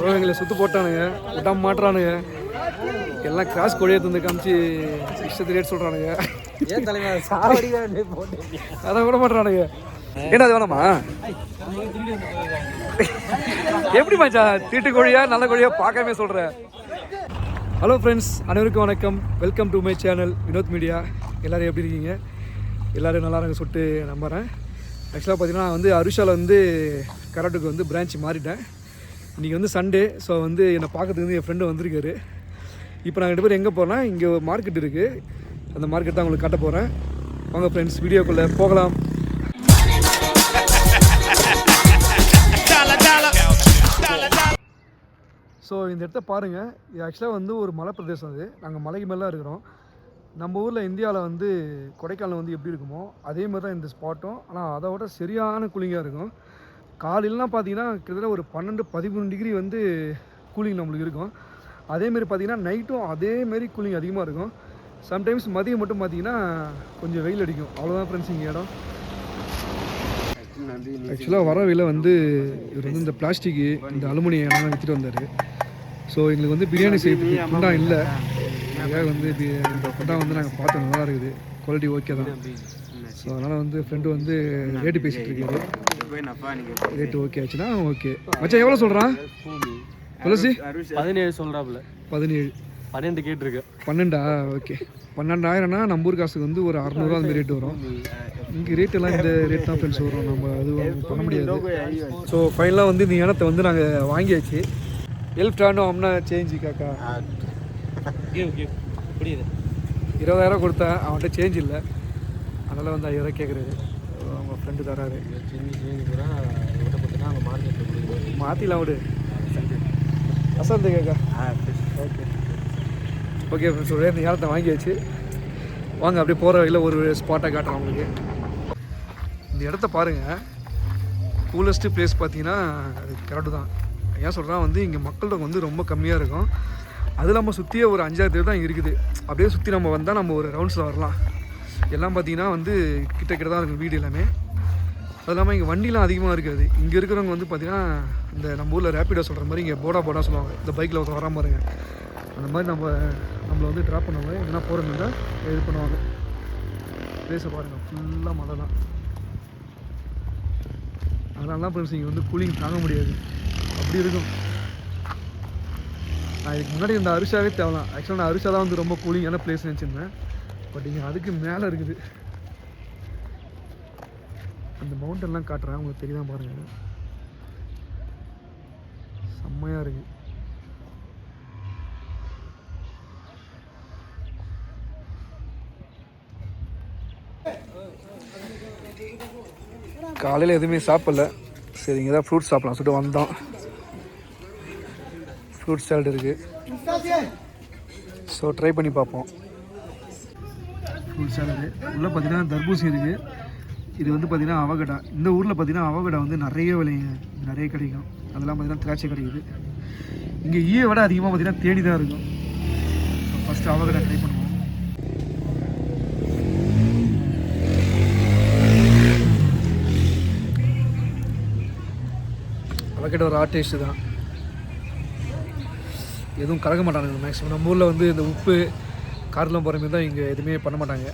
எங்களை சுற்று போட்டானுங்க, விடாம மாட்டுறானுங்க. எல்லாம் கிராஸ் கொடியை தந்து காமிச்சு இஷ்டத்து ரேட் சொல்கிறானுங்க. ஏன் தலைவர் சாவடி போட்டு அதை விட மாட்டுறானுங்க. ஏன்னா அது வேணாமா? எப்படி மச்சா தீட்டு கோழியா நல்ல கோழியா பார்க்காம சொல்கிறேன். ஹலோ ஃப்ரெண்ட்ஸ், அனைவருக்கும் வணக்கம். Welcome to my channel Vinod media. எல்லோரும் எப்படி இருக்கீங்க? எல்லோரும் நல்லா இருங்க சொல்லிட்டு நம்புகிறேன். ஆக்சுவலாக பார்த்தீங்கன்னா நான் வந்து அருஷாவில் வந்து கராட்டுக்கு வந்து பிரான்ச் மாறிட்டேன். இன்றைக்கி வந்து சண்டே. ஸோ வந்து என்னை பார்க்கறதுக்கு வந்து என் ஃப்ரெண்டு வந்திருக்காரு. இப்போ நாங்கள் 2 பேரும் எங்கே போகிறோன்னா, இங்கே ஒரு மார்க்கெட் இருக்குது. அந்த மார்க்கெட் தான் உங்களுக்கு காட்ட போகிறேன். வாங்க ஃப்ரெண்ட்ஸ், வீடியோக்குள்ளே போகலாம். ஸோ இந்த இடத்த பாருங்கள். இது ஆக்சுவலாக வந்து ஒரு மலை பிரதேசம். அது நாங்கள் மலைக்கு மேலே தான் இருக்கிறோம். நம்ம ஊரில் இந்தியாவில் வந்து கொடைக்கானல் வந்து எப்படி இருக்குமோ அதே மாதிரி தான் இந்த ஸ்பாட்டும். ஆனால் அதை விட சரியான கூலிங்காக இருக்கும். காலையிலலாம் பார்த்தீங்கன்னா கிட்டத்தட்ட ஒரு 12-13 டிகிரி வந்து கூலிங் நம்மளுக்கு இருக்கும். அதேமாரி பார்த்திங்கன்னா நைட்டும் அதேமாரி கூலிங் அதிகமாக இருக்கும். சம்டைம்ஸ் மதியம் மட்டும் பார்த்திங்கன்னா கொஞ்சம் வெயில் அடிக்கும். அவ்வளோதான் ஃப்ரெண்ட்ஸ் இங்கே இடம். ஆக்சுவலாக வர விலை வந்து இவர் வந்து இந்த பிளாஸ்டிக்கு இந்த அலுமினியம் எல்லாம் விற்றுட்டு வந்தார். ஸோ எங்களுக்கு வந்து பிரியாணி செய்யறதுக்கு குண்டா இல்லை. அதுக்காக வந்து இந்த குண்டா வந்து நாங்கள் பார்த்தோம், நல்லா இருக்குது, குவாலிட்டி ஓகே தான். ஸோ அதனால் வந்து ஃப்ரெண்டு வந்து ரேட்டு பேசிகிட்டு இருக்காரு. ரேட்டு ஓகே ஆச்சுன்னா ஓகே. மச்சான் எவ்வளோ சொல்கிறான்? துளசி 17 சொல்கிறாப்புல. 12 கேட்டிருக்கு. 12ஆ? ஓகே. 12,000னா நம்ம ஊர் காசுக்கு வந்து ஒரு 600 அந்த ரேட்டு வரும். இங்கே ரேட்டெல்லாம் இந்த ரேட் தான் ஃப்ரெண்ட்ஸ் வரும். நம்ம அது பண்ண முடியாது. ஸோ ஃபைனலாக வந்து இந்த இடத்த வந்து நாங்கள் வாங்கியாச்சு. எல்ஃப்டானோ அம்னா சேஞ்சு காக்கா. புரியுது. 20,000 கொடுத்தேன், அவன்கிட்ட சேஞ்ச் இல்லை. அதனால் வந்து 5,000 கேட்குறாரு. அவங்க ஃப்ரெண்டு தராரு. மாற்றிலாம் விடு அசந்து கேக்கா. ஓகே ஓகே ஃப்ரெண்ட்ஸ், ஒரே இந்த இடத்த வாங்கியாச்சு. வாங்க அப்படியே போகிற வழியில் ஒரு ஸ்பாட்டை காட்டுறேன் உங்களுக்கு. இந்த இடத்த பாருங்கள். கூலஸ்ட்டு பிளேஸ் பார்த்தீங்கன்னா அது கரெக்டு தான். ஏன் சொல்கிறேன் வந்து இங்கே மக்கள்கிட்ட வந்து ரொம்ப கம்மியாக இருக்கும். அது இல்லாமல் சுற்றியே ஒரு 5-6 பேர் தான் இருக்குது. அப்படியே சுற்றி நம்ம வந்தால் நம்ம ஒரு ரவுண்ட்ஸில் வரலாம். எல்லாம் பார்த்திங்கன்னா வந்து கிட்ட தான் இருக்கும் வீடு எல்லாமே. அது இல்லாமல் இங்கே வண்டிலாம் அதிகமாக இருக்காது. இங்கே இருக்கிறவங்க வந்து பார்த்திங்கன்னா இந்த நம்ம ஊரில் ரேப்பிடோ சொல்கிற மாதிரி இங்கே போடா சொல்லுவாங்க. இந்த பைக்கில் ஒருத்தர் வர பாருங்க, அந்த மாதிரி நம்மளை வந்து ட்ராப் பண்ணுவாங்க. எங்கன்னா போகிறதுனா இது பண்ணுவாங்க. பிளேஸை பாருங்கள், ஃபுல்லாக மழை தான். அதனால தான் ஃப்ரெண்ட்ஸ் இங்கே வந்து கூலிங் தாங்க முடியாது, அப்படி இருக்கும். நான் இதுக்கு முன்னாடி இந்த அரிசாவே தேவலாம். ஆக்சுவலாக நான் அரிசா தான் வந்து ரொம்ப கூலிங்கான பிளேஸ் நினச்சிருந்தேன். பட் இங்கே அதுக்கு மேலே இருக்குது. அந்த மவுண்டன்லாம் காட்டுறேன், உங்களுக்கு தெரியுதான் பாருங்கள். செம்மையாக இருக்குது. காலையில் எதுவுமே சாப்பிடல. சரி இங்கே தான் ஃப்ரூட்ஸ் சாப்பிடலாம் சொல்லிட்டு வந்தோம். ஃப்ரூட் சாலட் இருக்குது. ஸோ ட்ரை பண்ணி பார்ப்போம். ஃப்ரூட் சாலடு உள்ளே பார்த்தீங்கன்னா தர்பூசணி இருக்குது. இது வந்து பார்த்திங்கன்னா அவகடா. இந்த ஊரில் பார்த்திங்கன்னா அவகடா வந்து நிறைய விலைங்க, நிறைய கிடைக்கும். அதெல்லாம் பார்த்திங்கன்னா திராட்சை கிடைக்குது. இங்கே ஈயை விட அதிகமாக பார்த்திங்கன்னா தேடி தான் இருக்கும். ஃபஸ்ட்டு அவகடா ட்ரை பண்ணுவோம். அவகடா ஒரு ஆர்ட் டேஸ்ட்டு தான், எதுவும் கலக்க மாட்டாங்க மேக்ஸிமம். நம்ம ஊரில் வந்து இந்த உப்பு காரெலாம் போகிற மாதிரி தான் இங்கே எதுவுமே பண்ண மாட்டாங்க.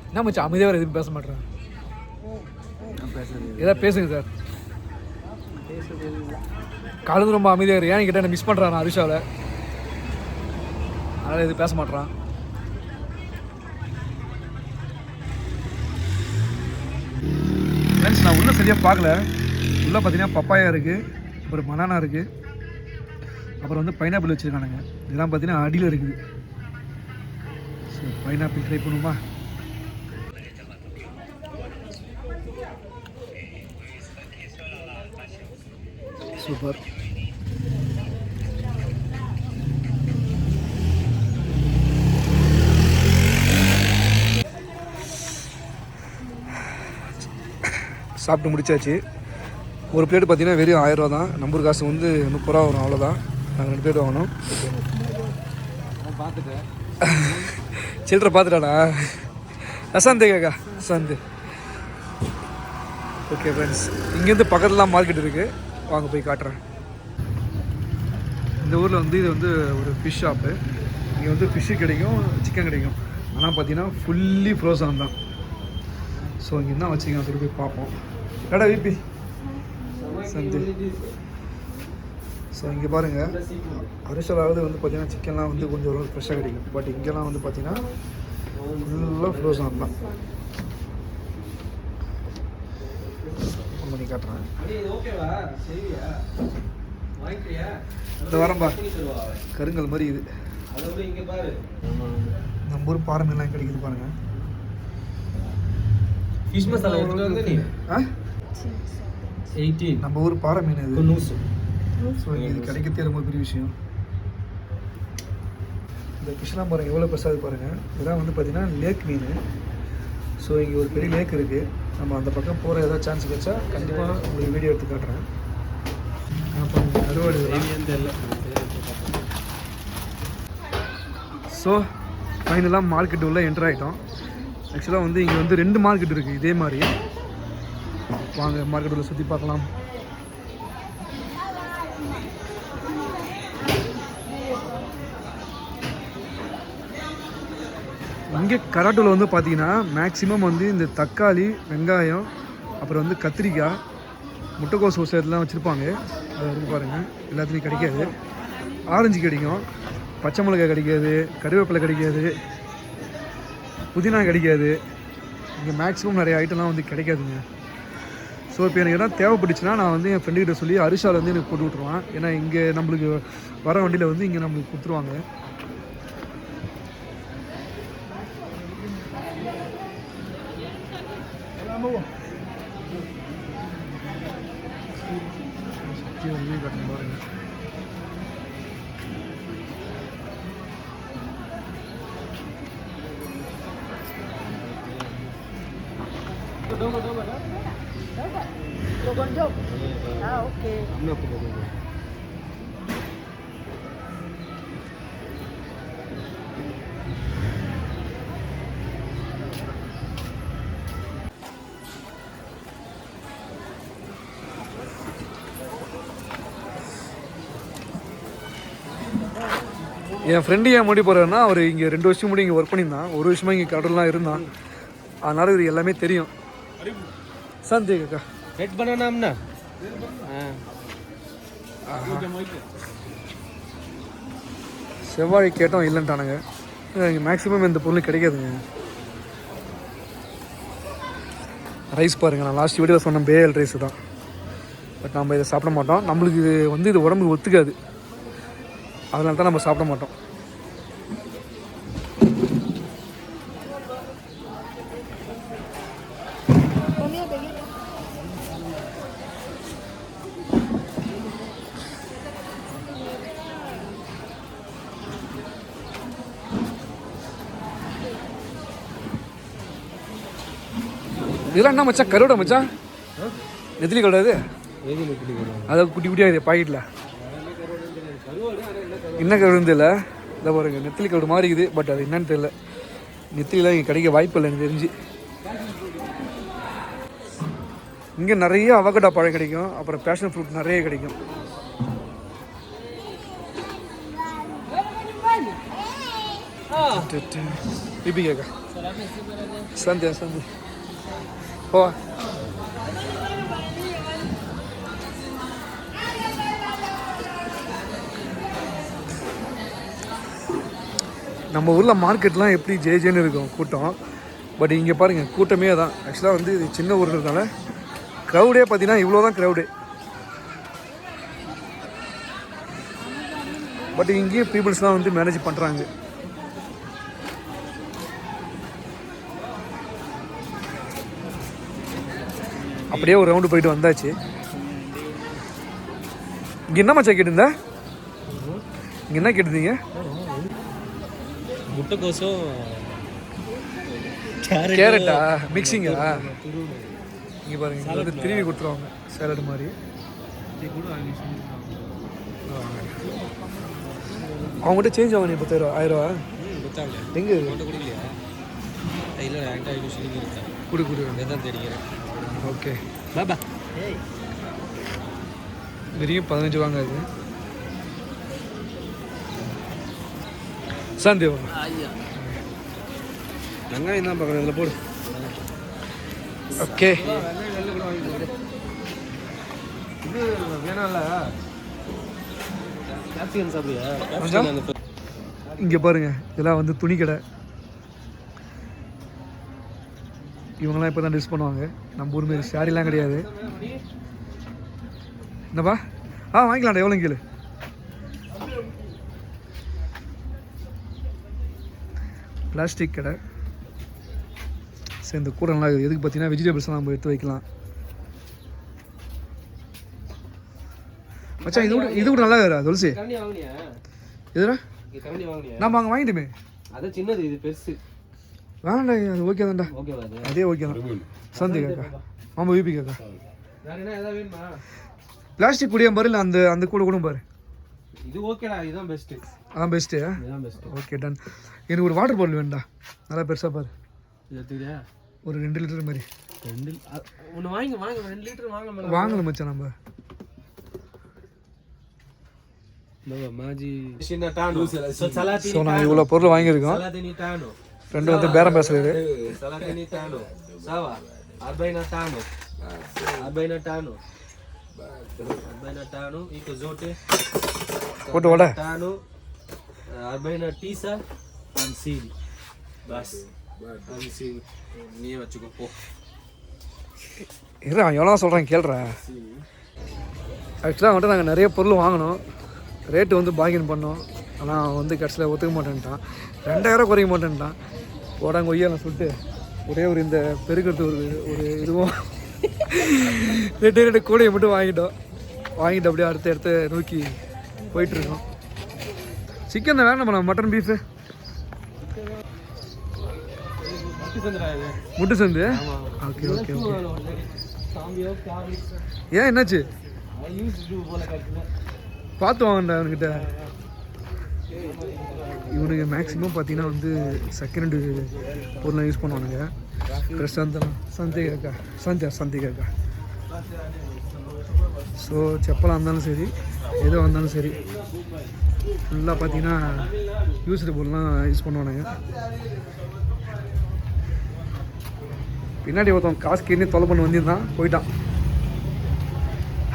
என்ன மச்சான் அமைதியாக வேறு எதுவும் பேச மாட்டேறேன். ஏதாவது பேசுங்க சார். காலேஜ் ரொம்ப அமைதியாக இருக்கு. ஏன்னு கேட்டால் மிஸ் பண்ணுறான் அரிஷாவில், அதனால் எதுவும் பேச மாட்டேறான். ஃப்ரெண்ட்ஸ் நான் உள்ளே சரியாக பார்க்கல. உள்ளே பார்த்தீங்கன்னா பப்பாயா இருக்குது, ஒரு பனானா இருக்குது, அப்புறம் வந்து பைனாப்பிள் வச்சுருக்கானுங்க. இதெல்லாம் பார்த்தீங்கன்னா அடியில் இருக்குது. சரி பைனாப்பிள் ட்ரை பண்ணுமா? சூப்பர். சாப்பிட்டு முடிச்சாச்சு. ஒரு பிளேட்டு பார்த்தீங்கன்னா வெறும் 1000 ரூபா தான். நம்பர் காசு வந்து 30 ரூபா வரும், அவ்வளோதான். நாங்கள் 2 பிளேட் வாங்கணும். பார்த்துட்டேன் சில்லற பார்த்துட்டாடா. சந்து கேக்கா சந்து ஓகே ஃப்ரெண்ட்ஸ், இங்கேருந்து பக்கத்துலாம் மார்க்கெட் இருக்குது, வாங்க போய் காட்டுறேன். இந்த ஊரில் வந்து இது வந்து ஒரு ஃபிஷ் ஷாப்பு. இங்கே வந்து ஃபிஷ்ஷு கிடைக்கும், சிக்கன் கிடைக்கும். ஆனால் பார்த்தீங்கன்னா ஃபுல்லி ஃப்ரோசன் தான். ஸோ இங்கே என்ன வச்சுக்கலாம் சொல்லி போய் பார்ப்போம். கடை விபி சந்தி. ஸோ இங்கே பாருங்கள், அரிசலாவது வந்து பார்த்தீங்கன்னா சிக்கன்லாம் வந்து கொஞ்சம் ஒரு ஃப்ரெஷ்ஷாக கிடைக்கும். பட் இங்கெல்லாம் வந்து பார்த்தீங்கன்னா ஃபுல்லாக ஃப்ரோசன் தான். பண்ணி காட்டுறேன். இந்த வரம்பா கருங்கல் மாதிரி இது. நம்ம ஊர் பாறை மீன்லாம் கிடைக்குது பாருங்க. ஃபிஷ் மசாலா எடுத்துட்டு வந்து நீ 18 நம்ம ஊர் பாறை மீன் இது. ஸோ இது கிடைக்கிறதே ரொம்ப பெரிய விஷயம். இந்த ஃபிஷ்லாம் பாருங்கள் எவ்வளோ பெருசாக பாருங்கள். இதெல்லாம் வந்து பார்த்தீங்கன்னா லேக் மீன். ஸோ இங்கே ஒரு பெரிய லேக் இருக்குது. நம்ம அந்த பக்கம் போகிற ஏதாவது சான்ஸ் கிடைச்சா கண்டிப்பாக உங்களுக்கு வீடியோ எடுத்து காட்டுறேன். அறுவடை. ஸோ ஃபைனலாக மார்க்கெட் உள்ள என்டர் ஆகிட்டோம். ஆக்சுவலாக வந்து இங்கே வந்து 2 மார்க்கெட் இருக்குது இதே மாதிரி. வாங்க மார்க்கெட் உள்ள சுற்றி பார்க்கலாம். இங்கே கராட்டூவில் வந்து பார்த்தீங்கன்னா மேக்ஸிமம் வந்து இந்த தக்காளி, வெங்காயம், அப்புறம் வந்து கத்திரிக்காய், முட்டைக்கோஸ் ஒரு சைட்லாம் வச்சுருப்பாங்க. அது வந்து பாருங்கள் எல்லாத்துலேயும் கிடைக்காது. ஆரஞ்சு கிடைக்கும், பச்சை மிளகாய் கிடைக்காது, கருவேப்பிலை கிடைக்காது, புதினா கிடைக்காது. இங்கே மேக்ஸிமம் நிறைய ஐட்டம்லாம் வந்து கிடைக்காதுங்க. ஸோ இப்போ எனக்கு எதாவது தேவைப்பட்டுச்சுன்னா நான் வந்து என் ஃப்ரெண்டுக்கிட்ட சொல்லி அரிசாவில் வந்து எனக்கு போட்டு விட்ருவான். ஏன்னா இங்கே நம்மளுக்கு வர வண்டியில் வந்து இங்கே நம்மளுக்கு கொடுத்துருவாங்க. பாருங்க என் ஃப்ரெண்டு ஏன் முடி போகிறாருன்னா, அவர் இங்கே 2 வருஷம் முடி இங்கே ஒர்க் பண்ணியிருந்தான். 1 வருஷமாக இங்கே கடல்லாம் இருந்தான். அதனால் இது எல்லாமே தெரியும். சந்தி அக்கா ரெட் பண்ணாம்னா செவ்வாழை கேட்டோம் இல்லைன்ட்டானுங்க. இங்கே மேக்ஸிமம் இந்த பொருள் கிடைக்காதுங்க. ரைஸ் பாருங்கள், நான் லாஸ்ட் வீடியோவில் சொன்ன பேல் ரைஸ் தான். பட் நம்ம இதை சாப்பிட மாட்டோம். நம்மளுக்கு இது வந்து இது உடம்புக்கு ஒத்துக்காது. அதனால தான் நம்ம சாப்பிட மாட்டோம். இதெல்லாம் என்ன மச்சான்? கருவடை மச்சான், நெத்திலி கருவடை. அது அதாவது குட்டி குட்டியாக இது பாக்கெட்டில் என்ன கருவுன்னு தெரியல. இதை பாருங்க, நெத்திலி கருடு மாதிரி இருக்குது. பட் அது என்னன்னு தெரியல. நெத்திலிலாம் இங்கே கிடைக்க வாய்ப்பு இல்லை எனக்கு தெரிஞ்சு. இங்கே நிறைய அவகடா பழம் கிடைக்கும், அப்புறம் பேஷன் ஃப்ரூட் நிறைய கிடைக்கும். பிபி கேக்கா சந்தியா சந்தி போ. நம்ம ஊரில் மார்க்கெட்லாம் எப்படி ஜேஜேன்னு இருக்கும் கூட்டம். பட் இங்கே பாருங்கள் கூட்டமே தான். ஆக்சுவலாக வந்து இது சின்ன ஊருன்றதுனால க்ரௌடே பார்த்தீங்கன்னா இவ்வளோ தான் க்ரௌடு. பட் இங்கேயும் பீப்புள்ஸ்லாம் வந்து மேனேஜ் பண்ணுறாங்க. அப்படியே ஒரு ரவுண்டு போயிட்டு வந்தாச்சு. இங்கே என்ன மச்சா கேட்டிருந்தா? இங்கே என்ன கேட்டிருந்தீங்க? முட்டைக்கோசும் கேரட்டா மிக்சிங்கா? இங்கே பாருங்க, இங்கே வந்து திருவி கொடுத்துருவாங்க சேலட் மாதிரி. அவங்ககிட்ட சேஞ்ச் ஆகும். 10,000 எங்கே இல்லை கொடு கொடு தான் தெரிகிறேன். ஓகே ஓகே பாபா வெறும் 15 வாங்க இது சந்தேவா ஐயா வெங்காயம் தான் பார்க்குறேன் இதில் போடு ஓகே வெங்காயம் கூட வாங்கிட்டு இது வேணாம்ல கேப்சிகன் சாப்பிடுயா இங்கே பாருங்க இதெல்லாம் வந்து துணி கடை இவங்கெல்லாம் இப்போ தான் ட்ரெஸ் பண்ணுவாங்க நம்ம ஊர் மாரி சாரிலாம் கிடையாது என்னப்பா வாங்கிக்கலாம்டா எவ்வளோ கேளு பிளாஸ்டிக் கடை சரி இந்த கூட நல்லா இருக்குது எதுக்கு பார்த்தீங்கன்னா வெஜிடபிள்ஸ்லாம் நம்ம எடுத்து வைக்கலாம் மச்சான் இது கூட நல்லா இருக்குதா துளசி கரண்டி வாங்கினியா எதுடா கரண்டி வாங்கினியா நம்ம அங்கே வாங்கிட்டுமே அது சின்னது இது பெருசு வேணாண்டா அது ஓகே தான்டா ஓகேவா அது அதே ஓகே தான் சந்தி காக்கா ஆமாம் விபி காக்கா வேற என்ன ஏதாவது வேணுமா பிளாஸ்டிக் கூடிய பாரு இல்லை அந்த கூட பாரு இது ஓகேடா இதுதான் பெஸ்ட் அதான் பெஸ்ட்டு இதுதான் பெஸ்ட் ஓகே டன் எனக்கு ஒரு வாட்டர் பாட்டில் வேணும்டா நல்லா பெருசாக பாரு இது எடுத்துக்கிறியா ஒரு 2 லிட்டர் மாதிரி ஒன்று வாங்க 2 லிட்டர் வாங்க வாங்கணும் மச்சான் நம்ம மாஜி சின்ன டானோ சலாதினி ஸோ நான் இவ்வளோ பொருள் வாங்கியிருக்கோம் சலாதினி டானோ ஃப்ரெண்டு வந்து பேரம் பேசுறாரு சலாதினி டானோ சாவா 40 டானோ 40 டானோ 40 டானோ iko zote போட்டு வாடா டானோ 40 டீசா 50 பஸ் 50 நீ வச்சுக்கோ போ இரு அவன் எவ்வளோ சொல்கிறேன் கேள்றேன் ஆக்சுவலாக வந்துட்டு நாங்கள் நிறைய பொருள் வாங்கினோம் ரேட்டு வந்து பாகின் பண்ணோம் ஆனால் அவன் வந்து கடைசியில் ஒத்துக்க மாட்டேன்ட்டான் 2000 குறைக்க மாட்டேன்ட்டான் போடாங்க ஒய்யால சொல்லிட்டு ஒரே ஒரு இந்த பெருக்கிறது ஒரு இதுவும் 2 கூடையை மட்டும் வாங்கிட்டு அப்படியே அடுத்த நோக்கி போயிட்டுருக்கோம் சிக்கன் தான் வேணும் நம்ம மட்டன் பீஃபு முட்டு சந்து ஓகே ஓகே ஓகே ஏன் என்னாச்சு பார்த்து வாங்கண்டா அவன்கிட்ட இவனுக்கு மேக்ஸிமம் பார்த்தீங்கன்னா வந்து செகண்ட் பொருளாக யூஸ் பண்ணுவானுங்க சந்தேகக்கா ஸோ செப்பலாக இருந்தாலும் சரி எதுவாக இருந்தாலும் சரி ஃபுல்லாக பார்த்தீங்கன்னா யூஸ்டு பொருள்லாம் யூஸ் பண்ணுவானுங்க பின்னாடி ஒருத்தவன் காசு கேட்டு தொலை பண்ணி வந்திருந்தான் போயிட்டான்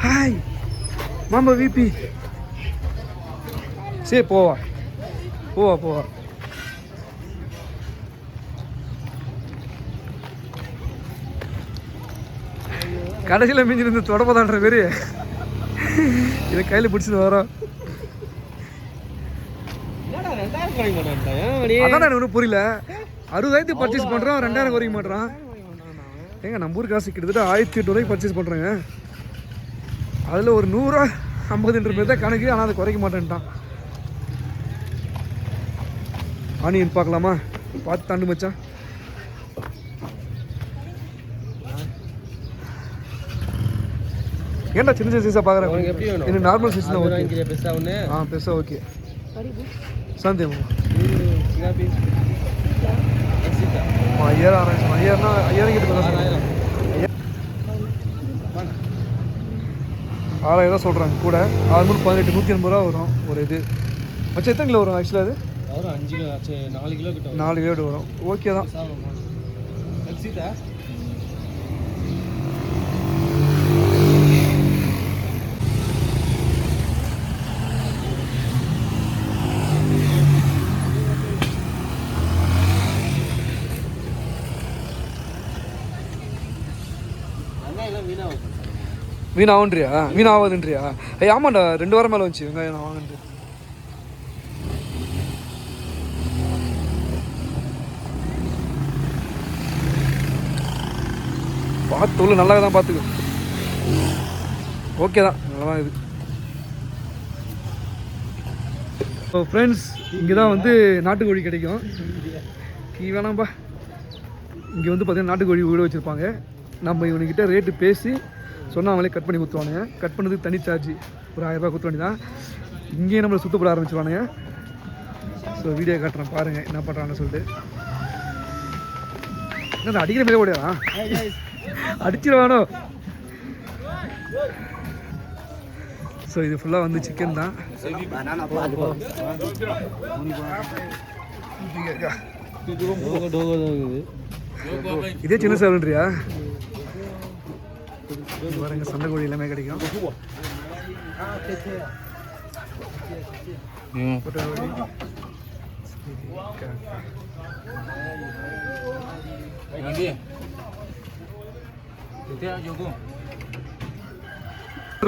ஹாய் மாமா விபி சரி போவா கடைசியில் மிஞ்சிருந்து தொடப்பதான்ற பேர் இதை கையில் பிடிச்சிட்டு வரோம் அதான் எனக்கு ஒன்றும் புரியல 60,000 பர்ச்சேஸ் பண்ணுறோம் 2000 குறைக்க மாட்டேறான் ஏங்க நம்ம ஊர் காசு கிட்டத்தட்ட 1800 ரூபாய்க்கு பர்ச்சேஸ் பண்ணுறேங்க அதில் ஒரு 100 50 பேர் தான் கணக்கு ஆனால் அதை குறைக்க மாட்டேன்ட்டான் ஆனியன் பார்க்கலாமா பார்த்து தாண்டு மச்சான் ஏன்டா சின்ன சைஸாக பார்க்குறேன் எனக்கு நார்மல் சைஸ் தான் ஓகே பெருசாக ஓகே சந்தேகம் ஐயாயிரம் கிட்ட தான் 6000 தான் சொல்கிறாங்க கூட 6 18 180 ரூபா வரும் ஒரு இது மச்சம் எத்தனை கிலோ வரும் ஆக்சுவலாக அது வரும் 5 கிலோ 4 கிலோ கிட்ட 4 கிலோ வரும் ஓகே தான் வீணாகுன்றியா ஐயா ஆமாண்டா 2 வாரம் மேலே வந்துச்சு வெங்காயம் நான் வாங்கிட்டு பார்த்து உள்ள நல்லா தான் பார்த்துக்கு ஓகே தான் நல்லா தான் இது ஸோ ஃப்ரெண்ட்ஸ் இங்கே தான் வந்து நாட்டுக்கோழி கிடைக்கும் கீ வேணாம்ப்பா இங்கே வந்து பார்த்தீங்கன்னா நாட்டுக்கோழி வீடு வச்சுருப்பாங்க நம்ம இவனுக்கிட்ட ரேட்டு பேசி சொன்னால் அவங்களே கட் பண்ணி கொடுத்துருவானுங்க கட் பண்ணதுக்கு தனி சார்ஜ் ஒரு 1000 ரூபாய் கொடுத்து வேண்டி தான் இங்கேயே நம்மளை சுத்தப்பட ஆரம்பிச்சிருவானுங்க ஸோ வீடியோ காட்டுறேன் பாருங்கள் என்ன பண்ணுறான்னு சொல்லிட்டு என்ன அடிக்கிற மேலே ஓடியா அடிச்சிருவானோ. ஸோ இது ஃபுல்லாக வந்து சிக்கன் தான். இதே சின்ன சேவல்ன்றியா? பாருங்க சண்டை கோழி எல்லாமே கிடைக்கும்.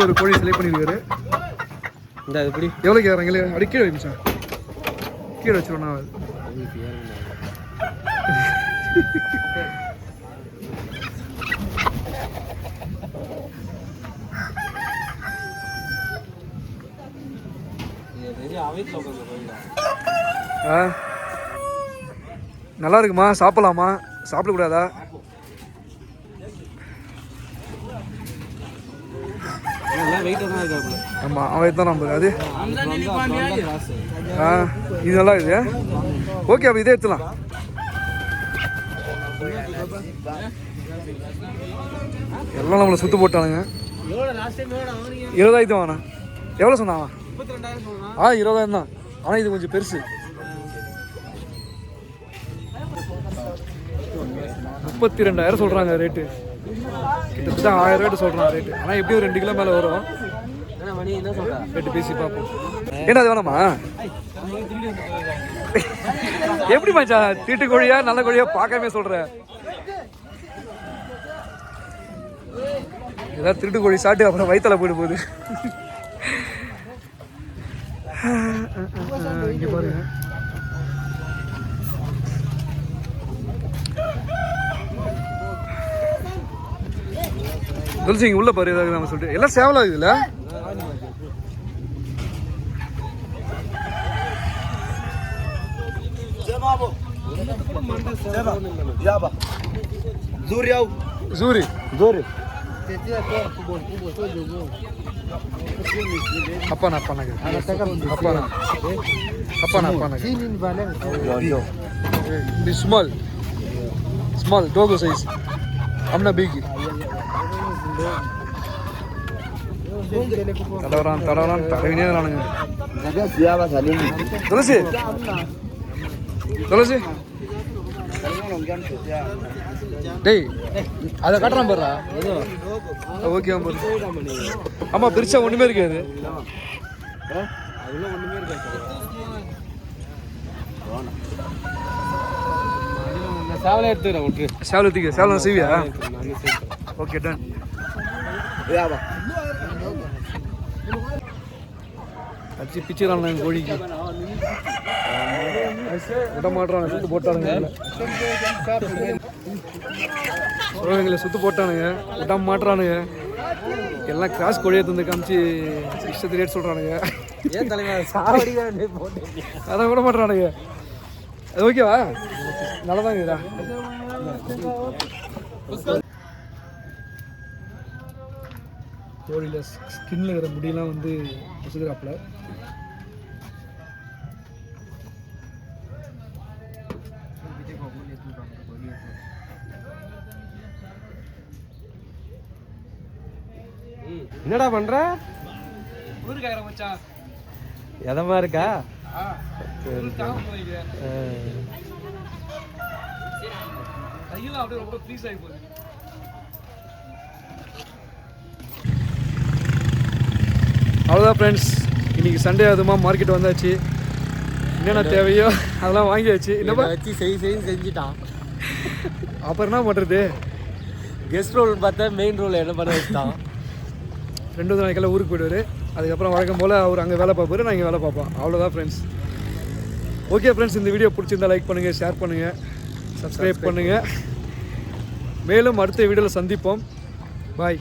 ஒரு கோழி செலக்ட் பண்ணிருக்காரு. இந்த எப்படி எவ்வளோ கேட்குறாங்க? அடி கீழே வைப்பிச்சா? கீழே வச்சிருவோம் நான். நல்லா இருக்குமா? சாப்பிடலாமா? சாப்பிடக்கூடாதா? ஆமாம், அவன் தான் நம்பர் அது. இது நல்லா இருக்குது. ஓகே, அப்போ இதே எடுத்துலாம். எல்லாம் நம்மளை சுற்று போட்டானுங்க. 20,000 வாண்ணா. எவ்வளோ சொன்னான்? 20,000 தான். ஆனால் இது கொஞ்சம் பெருசு. 32,000 சொல்கிறாங்க ரேட்டு. கிட்டத்தட்ட 1000 ரேட்டு சொல்கிறான் ரேட்டு. ஆனால் எப்படியும் 2 கிலோ மேலே வரும். ரேட்டு பேசி பார்ப்போம். ஏன்னா அது வேணாமா? எப்படி மச்சான் தீட்டு கோழியா நல்ல கோழியா பார்க்காம சொல்கிற? ஏதாவது திருட்டு கோழி சாப்பிட்டு அப்புறம் வயிற்றுல போயிட்டு போகுது. இங்கே பாருங்க. துளசி இங்கே உள்ள பாரு. ஏதாவது நம்ம சொல்லிட்டு எல்லாம் சேவலாக இருக்குதுல்ல? Zuri. Hapana. This small dogo size. Amna big. Tadaran taravine rananga. Tulasi. டேய் அதை காட்டுறான் பாருடா. ஓகே ஆமா, பெருசா ஒண்ணுமே இருக்காது. சேவலை எடுத்துக்க. சேவலை செய்வியா? Okay done. அடிச்சு பிச்சுறான் கோழிக்கு. விட மாட்டானுங்க, சுத்து போட்டானுங்க. எங்களை சுத்து போட்டானுங்க, விட மாட்டானுங்க. எல்லாம் கிராஸ் கோழியை தந்து காமிச்சு இஷ்டத்து ரேட் சொல்றானுங்க. அதான் விட மாட்டானுங்க. அது ஓகேவா? நல்லதாங்கடா. கோழியில் ஸ்கின்ல இருக்கிற முடியெல்லாம் வந்து உசுகிறாப்புல. என்னடா பண்ற? எதமா இருக்கா? அவ்வளோதான் ஃப்ரெண்ட்ஸ், இன்னைக்கு சண்டே அதுமா மார்க்கெட் வந்தாச்சு. என்னென்ன தேவையோ அதெல்லாம் வாங்கியாச்சு. என்னப்பா வச்சு செஞ்சுட்டான். அப்புறம் என்ன பண்ணுறது? கெஸ்ட் ரோல் பார்த்தா மெயின் ரோல் என்ன பண்ண வச்சுட்டான். 2 நாளைக்கெல்லாம் ஊருக்கு போயிடுவார். அதுக்கப்புறம் வழக்கம் போல் அவர் அங்கே வேலை பார்ப்பாரு, நான் இங்கே வேலை பார்ப்போம். அவ்வளோதான் ஃப்ரெண்ட்ஸ். ஓகே ஃப்ரெண்ட்ஸ், இந்த வீடியோ பிடிச்சிருந்தா லைக் பண்ணுங்கள், ஷேர் பண்ணுங்கள், சப்ஸ்கிரைப் பண்ணுங்கள். மேலும் அடுத்த வீடியோவில் சந்திப்போம். பாய்.